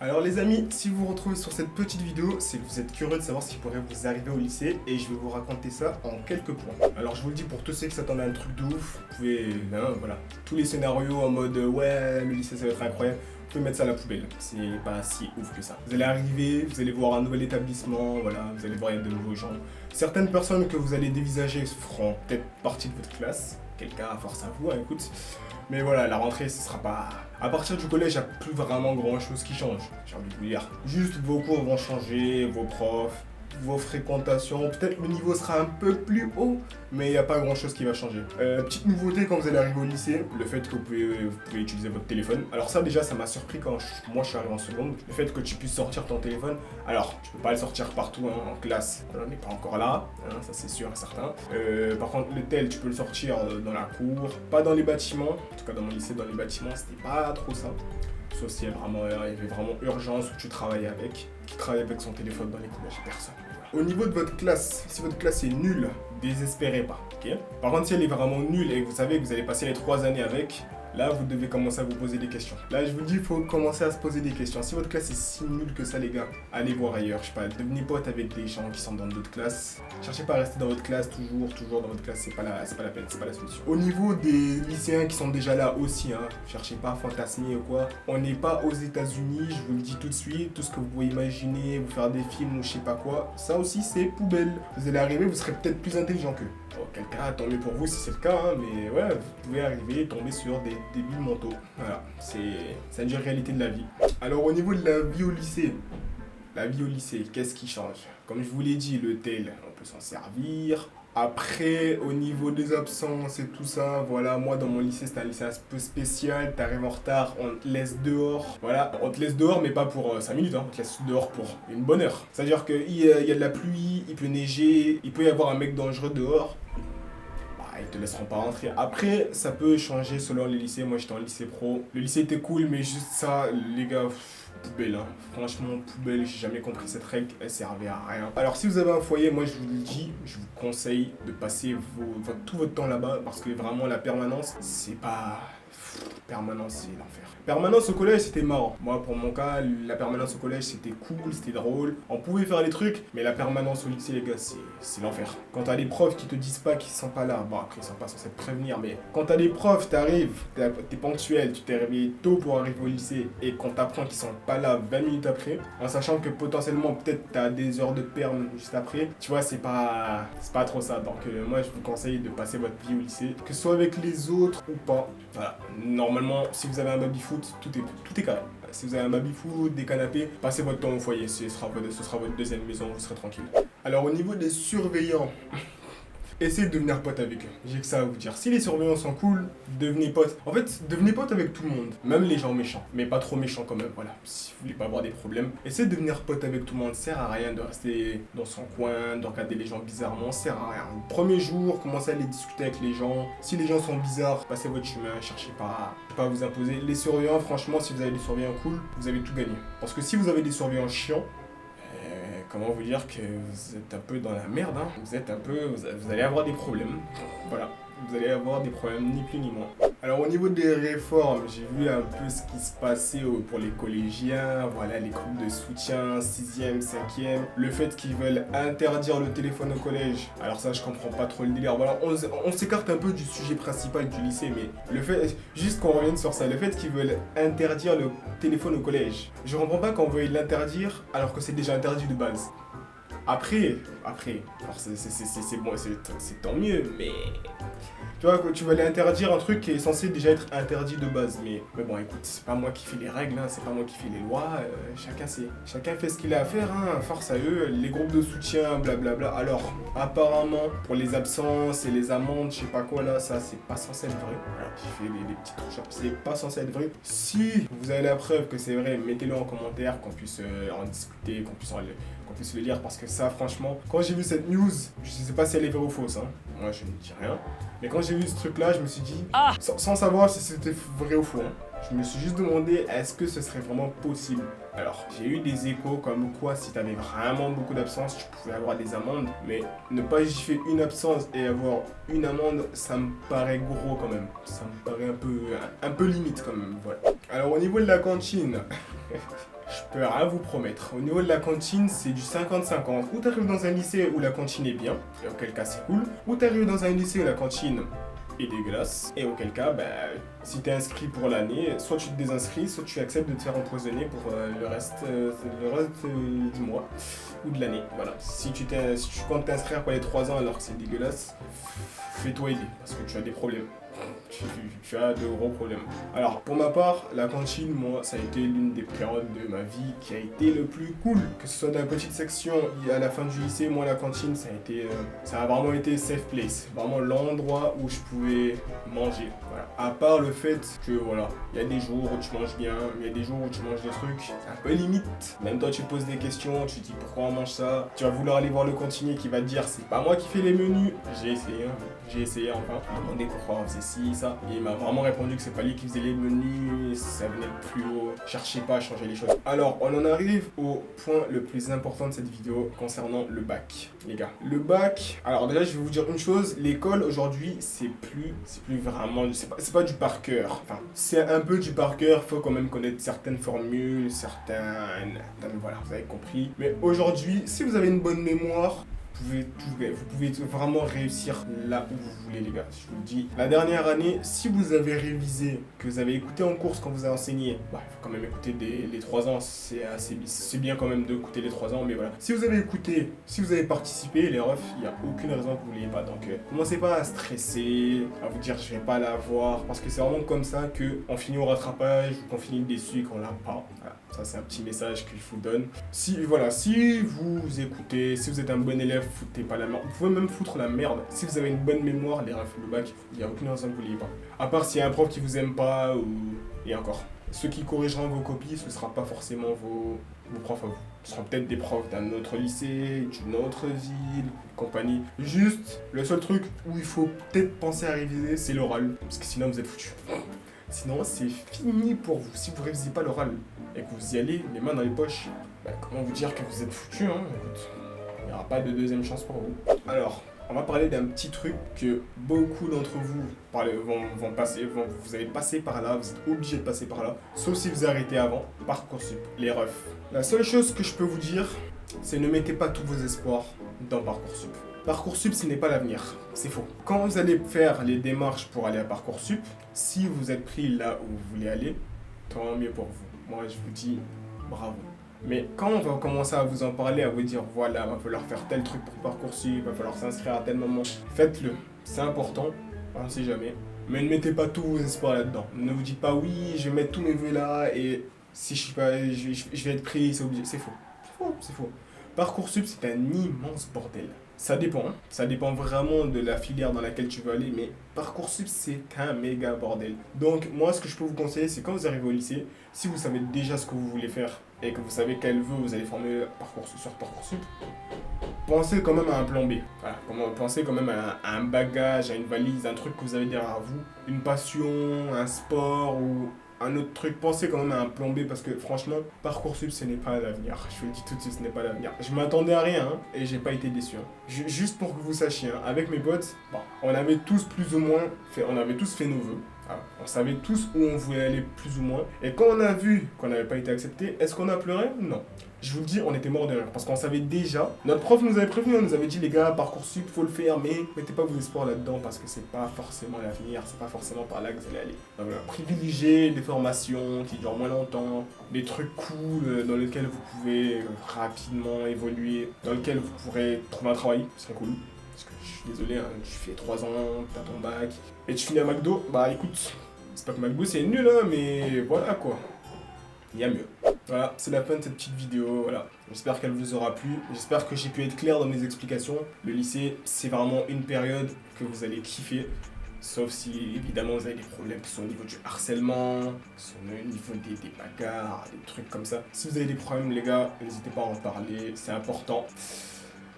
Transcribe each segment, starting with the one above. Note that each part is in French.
Alors les amis, si vous vous retrouvez sur cette petite vidéo, c'est que vous êtes curieux de savoir ce qui pourrait vous arriver au lycée et je vais vous raconter ça en quelques points. Alors je vous le dis pour tous ceux qui s'attendent à un truc de ouf, vous pouvez, voilà, tous les scénarios en mode ouais, le lycée ça va être incroyable, vous pouvez mettre ça à la poubelle, c'est pas si ouf que ça. Vous allez arriver, vous allez voir un nouvel établissement, voilà, vous allez voir il y a de nouveaux gens. Certaines personnes que vous allez dévisager feront peut-être partie de votre classe, quelqu'un à force à vous, hein, écoute. Mais voilà, la rentrée, ce sera pas... À partir du collège, il n'y a plus vraiment grand chose qui change, j'ai envie de vous dire. Juste vos cours vont changer, vos profs, vos fréquentations, peut-être le niveau sera un peu plus haut, mais il n'y a pas grand chose qui va changer. Petite nouveauté quand vous allez arriver au lycée, le fait que vous pouvez utiliser votre téléphone. Alors ça déjà, ça m'a surpris quand moi je suis arrivé en seconde, le fait que tu puisses sortir ton téléphone. Alors, tu peux pas le sortir partout hein, en classe, on n'est pas encore là, hein, ça c'est sûr et certain. Par contre, le tel, tu peux le sortir dans la cour, pas dans les bâtiments, en tout cas dans mon lycée, dans les bâtiments, c'était pas trop ça. Sauf s'il y avait vraiment urgence où tu travailles avec. Qui travaille avec son téléphone dans les collèges, personne. Voilà. Au niveau de votre classe, si votre classe est nulle, désespérez pas, ok? Par contre, si elle est vraiment nulle et que vous savez que vous allez passer les 3 années avec, là, vous devez commencer à vous poser des questions. Là, je vous dis, il faut commencer à se poser des questions. Si votre classe est si nulle que ça, les gars, allez voir ailleurs. Je sais pas, devenez pote avec des gens qui sont dans d'autres classes. Cherchez pas à rester dans votre classe, toujours dans votre classe, c'est pas la peine, c'est pas la solution. Au niveau des lycéens qui sont déjà là aussi, hein, cherchez pas à fantasmer ou quoi. On n'est pas aux États-Unis, je vous le dis tout de suite. Tout ce que vous pouvez imaginer, vous faire des films ou je sais pas quoi, ça aussi, c'est poubelle. Vous allez arriver, vous serez peut-être plus intelligent qu'eux. Auquel cas, tant mieux pour vous si c'est le cas, hein, mais ouais, vous pouvez arriver et tomber sur des débiles mentaux. Voilà, c'est une réalité de la vie. Alors au niveau de la vie au lycée, qu'est-ce qui change? Comme je vous l'ai dit, le tel, on peut s'en servir. Après, au niveau des absences et tout ça, voilà, moi dans mon lycée, c'est un lycée un peu spécial, t'arrives en retard, on te laisse dehors. Voilà, on te laisse dehors, mais pas pour 5 minutes, hein, on te laisse dehors pour une bonne heure. C'est-à-dire qu'il y a de la pluie, il peut neiger, il peut y avoir un mec dangereux dehors. Ils te laisseront pas rentrer. Après, ça peut changer selon les lycées. Moi, j'étais en lycée pro. Le lycée était cool, mais juste ça, les gars, poubelle. Hein. Franchement, poubelle, j'ai jamais compris cette règle. Elle servait à rien. Alors, si vous avez un foyer, moi, je vous le dis, je vous conseille de passer tout votre temps là-bas parce que vraiment, la permanence, c'est pas... Permanence, c'est l'enfer. Permanence au collège, c'était marrant. Moi, pour mon cas, la permanence au collège, c'était cool, c'était drôle. On pouvait faire des trucs, mais la permanence au lycée, les gars, c'est l'enfer. Quand t'as des profs qui te disent pas qu'ils sont pas là, bon, après, ils sont pas censés te prévenir, mais quand t'as des profs, t'arrives, t'es ponctuel, tu t'es réveillé tôt pour arriver au lycée, et qu'on t'apprend qu'ils sont pas là 20 minutes après, en sachant que potentiellement, peut-être t'as des heures de perm juste après, tu vois, c'est pas trop ça. Donc, moi, je vous conseille de passer votre vie au lycée, que ce soit avec les autres ou pas. Voilà. Normalement, si vous avez un baby-foot, tout est carré. Si vous avez un baby-foot, des canapés, passez votre temps au foyer. Ce sera votre deuxième maison, vous serez tranquille. Alors, au niveau des surveillants, essayez de devenir pote avec eux. J'ai que ça à vous dire. Si les surveillants sont cool, devenez pote. En fait, devenez pote avec tout le monde. Même les gens méchants. Mais pas trop méchants quand même, voilà. Si vous voulez pas avoir des problèmes. Essayez de devenir pote avec tout le monde. Ça sert à rien de rester dans son coin, de regarder les gens bizarrement. Ça sert à rien. Le premier jour, commencez à aller discuter avec les gens. Si les gens sont bizarres, passez votre chemin. Cherchez pas à vous imposer. Les surveillants, franchement, si vous avez des surveillants cool, vous avez tout gagné. Parce que si vous avez des surveillants chiants, comment vous dire que vous êtes un peu dans la merde, hein. Vous allez avoir des problèmes. Voilà, vous allez avoir des problèmes, ni plus ni moins. Alors au niveau des réformes, j'ai vu un peu ce qui se passait pour les collégiens, voilà, les groupes de soutien, 6e, 5e, le fait qu'ils veulent interdire le téléphone au collège. Alors ça, je comprends pas trop le délire. Voilà, on s'écarte un peu du sujet principal du lycée, mais le fait, juste qu'on revienne sur ça, le fait qu'ils veulent interdire le téléphone au collège. Je comprends pas qu'on veuille l'interdire alors que c'est déjà interdit de base. Après, c'est bon, c'est tant mieux, mais... Tu vois, tu vas aller interdire un truc qui est censé déjà être interdit de base. Mais bon, écoute, c'est pas moi qui fais les règles, hein, c'est pas moi qui fais les lois. Chacun fait ce qu'il a à faire, hein, force à eux. Les groupes de soutien, blablabla. Alors, apparemment, pour les absences et les amendes, je sais pas quoi là, ça, c'est pas censé être vrai. Voilà, j'ai fait des petites recherches, c'est pas censé être vrai. Si vous avez la preuve que c'est vrai, mettez-le en commentaire, qu'on puisse en discuter, qu'on puisse le lire. Parce que ça, franchement, quand j'ai vu cette news, je sais pas si elle est vraie ou fausse, hein. Moi, je ne dis rien. Mais quand j'ai vu ce truc-là, je me suis dit, sans savoir si c'était vrai ou faux, hein, je me suis juste demandé, est-ce que ce serait vraiment possible? Alors, j'ai eu des échos comme quoi, si t'avais vraiment beaucoup d'absence, tu pouvais avoir des amendes. Mais ne pas justifier une absence et avoir une amende, ça me paraît gros quand même. Ça me paraît un peu limite quand même, voilà. Alors, au niveau de la cantine... je peux rien vous promettre. Au niveau de la cantine, c'est du 50-50. Ou t'arrives dans un lycée où la cantine est bien, et auquel cas c'est cool. Ou t'arrives dans un lycée où la cantine est dégueulasse, et auquel cas, si t'es inscrit pour l'année, soit tu te désinscris, soit tu acceptes de te faire empoisonner pour le reste du mois ou de l'année. Voilà. Si tu comptes t'inscrire pour les 3 ans alors que c'est dégueulasse, fais-toi aider, parce que tu as des problèmes. Tu as de gros problèmes. Alors, pour ma part, la cantine, moi, ça a été l'une des périodes de ma vie qui a été le plus cool. Que ce soit dans la petite section à la fin du lycée, moi, la cantine, ça a vraiment été safe place. Vraiment l'endroit où je pouvais manger. Voilà. À part le fait que, voilà, il y a des jours où tu manges bien, il y a des jours où tu manges des trucs un peu limite. Même toi, tu poses des questions, tu te dis pourquoi on mange ça. Tu vas vouloir aller voir le cantinier qui va te dire c'est pas moi qui fais les menus. J'ai essayé enfin. Je me demandais pourquoi on faisait ci, ça. Et il m'a vraiment répondu que c'est pas lui qui faisait les menus, ça venait de plus haut. Cherchez pas à changer les choses. Alors, on en arrive au point le plus important de cette vidéo concernant le bac, les gars. Le bac, alors déjà, je vais vous dire une chose. L'école aujourd'hui, c'est plus vraiment, c'est pas du par cœur. Enfin, c'est un peu du par cœur. Faut quand même connaître certaines formules, voilà, vous avez compris. Mais aujourd'hui, si vous avez une bonne mémoire, vous pouvez vraiment réussir là où vous voulez, les gars. Je vous le dis, la dernière année, si vous avez révisé, que vous avez écouté en cours ce qu'on vous a enseigné, il faut quand même écouter les 3 ans, c'est bien quand même d'écouter les 3 ans, mais voilà. Si vous avez écouté, si vous avez participé, les refs, il n'y a aucune raison que vous ne l'ayez pas. Donc, commencez pas à stresser, à vous dire je vais pas l'avoir, parce que c'est vraiment comme ça qu'on finit au rattrapage, ou qu'on finit déçu et qu'on l'a pas. Voilà. Ça, c'est un petit message que je vous donne. Si vous écoutez, si vous êtes un bon élève, foutez pas la merde. Vous pouvez même foutre la merde. Si vous avez une bonne mémoire, les refs, le bac, il n'y a aucune raison que vous l'ayez pas. À part s'il y a un prof qui vous aime pas, et encore. Ceux qui corrigeront vos copies, ce ne sera pas forcément vos profs à vous. Ce seront peut-être des profs d'un autre lycée, d'une autre ville, compagnie. Juste, le seul truc où il faut peut-être penser à réviser, c'est l'oral. Parce que sinon, vous êtes foutus. Sinon, c'est fini pour vous. Si vous ne révisez pas l'oral et que vous y allez les mains dans les poches, comment vous dire que vous êtes foutus, hein? Écoute, il n'y aura pas de deuxième chance pour vous. Alors, on va parler d'un petit truc que beaucoup d'entre vous vous allez passer par là, vous êtes obligé de passer par là, sauf si vous arrêtez avant, Parcoursup, les refs. La seule chose que je peux vous dire, c'est ne mettez pas tous vos espoirs dans Parcoursup. Parcoursup, ce n'est pas l'avenir, c'est faux. Quand vous allez faire les démarches pour aller à Parcoursup, si vous êtes pris là où vous voulez aller, tant mieux pour vous. Moi, je vous dis bravo. Mais quand on va commencer à vous en parler, à vous dire voilà, va falloir faire tel truc pour Parcoursup, va falloir s'inscrire à tel moment, faites-le. C'est important, on ne sait jamais. Mais ne mettez pas tous vos espoirs là-dedans. Ne vous dites pas oui, je vais mettre tous mes vœux là et si je suis pas, je vais être pris, c'est obligé. C'est faux. C'est faux. Parcoursup, c'est un immense bordel. Ça dépend, hein. Ça dépend vraiment de la filière dans laquelle tu veux aller, mais Parcoursup, c'est un méga bordel. Donc, moi, ce que je peux vous conseiller, c'est quand vous arrivez au lycée, si vous savez déjà ce que vous voulez faire et que vous savez quel vœu vous allez former sur Parcoursup, pensez quand même à un plan B. Voilà, pensez quand même à un bagage, à une valise, un truc que vous avez derrière vous, une passion, un sport ou un autre truc. Pensez quand même à un plan B parce que franchement, Parcoursup, ce n'est pas l'avenir. Je vous le dis tout de suite, ce n'est pas l'avenir. Je m'attendais à rien et j'ai pas été déçu. Juste pour que vous sachiez, avec mes potes, on avait tous plus ou moins on avait tous fait nos vœux. On savait tous où on voulait aller plus ou moins. Et quand on a vu qu'on n'avait pas été accepté, est-ce qu'on a pleuré? Non. Je vous le dis, on était mort de rire parce qu'on savait déjà. Notre prof nous avait prévenu, on nous avait dit les gars, Parcoursup, faut le faire, mais mettez pas vos espoirs là-dedans parce que c'est pas forcément l'avenir, c'est pas forcément par là que vous allez aller. Donc voilà, privilégiez des formations qui durent moins longtemps, des trucs cool dans lesquels vous pouvez rapidement évoluer, dans lesquels vous pourrez trouver un travail, ce serait cool. Parce que je suis désolé, hein, tu fais 3 ans, t'as ton bac, et tu finis à McDo, écoute, c'est pas que McDo c'est nul, hein, mais voilà quoi. Il y a mieux. Voilà, c'est la fin de cette petite vidéo, voilà. J'espère qu'elle vous aura plu, j'espère que j'ai pu être clair dans mes explications. Le lycée, c'est vraiment une période que vous allez kiffer. Sauf si, évidemment, vous avez des problèmes qui sont au niveau du harcèlement, qui sont au niveau des bagarres, des trucs comme ça. Si vous avez des problèmes, les gars, n'hésitez pas à en parler, c'est important.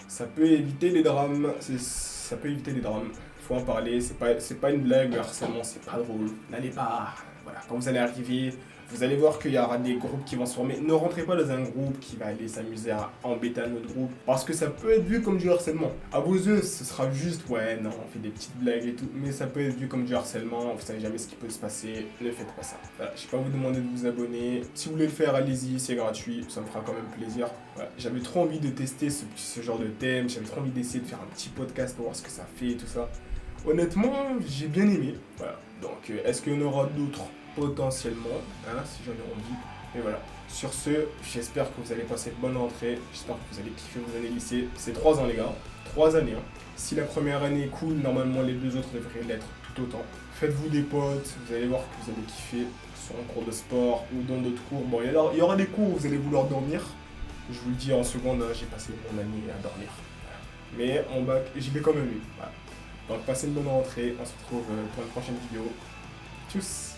Ça peut éviter les drames, ça peut éviter les drames. Faut en parler, c'est pas une blague, le harcèlement, c'est pas drôle. N'allez pas, voilà, quand vous allez arriver Vous allez voir qu'il y aura des groupes qui vont se former. Ne rentrez pas dans un groupe qui va aller s'amuser à embêter un autre groupe. Parce que ça peut être vu comme du harcèlement. À vos yeux, ce sera juste, ouais, non, on fait des petites blagues et tout. Mais ça peut être vu comme du harcèlement. Vous savez jamais ce qui peut se passer. Ne faites pas ça. Voilà, je vais pas vous demander de vous abonner. Si vous voulez le faire, allez-y, c'est gratuit. Ça me fera quand même plaisir. Voilà, j'avais trop envie de tester ce genre de thème. J'avais trop envie d'essayer de faire un petit podcast pour voir ce que ça fait et tout ça. Honnêtement, j'ai bien aimé. Voilà. Donc, est-ce qu'il y en aura d'autres potentiellement, hein, si j'en ai envie. Et voilà. Sur ce, j'espère que vous allez passer une bonne rentrée. J'espère que vous allez kiffer vos années lycée. C'est 3 ans, les gars. 3 années. Hein. Si la première année est cool, normalement les 2 autres devraient l'être tout autant. Faites-vous des potes. Vous allez voir que vous allez kiffer sur un cours de sport ou dans d'autres cours. Bon, il y aura des cours où vous allez vouloir dormir. Je vous le dis en seconde, hein, j'ai passé mon année à dormir. Voilà. Mais en bac, j'y vais quand même eu. Voilà. Donc passez une bonne rentrée, on se retrouve pour une prochaine vidéo. Tchuss.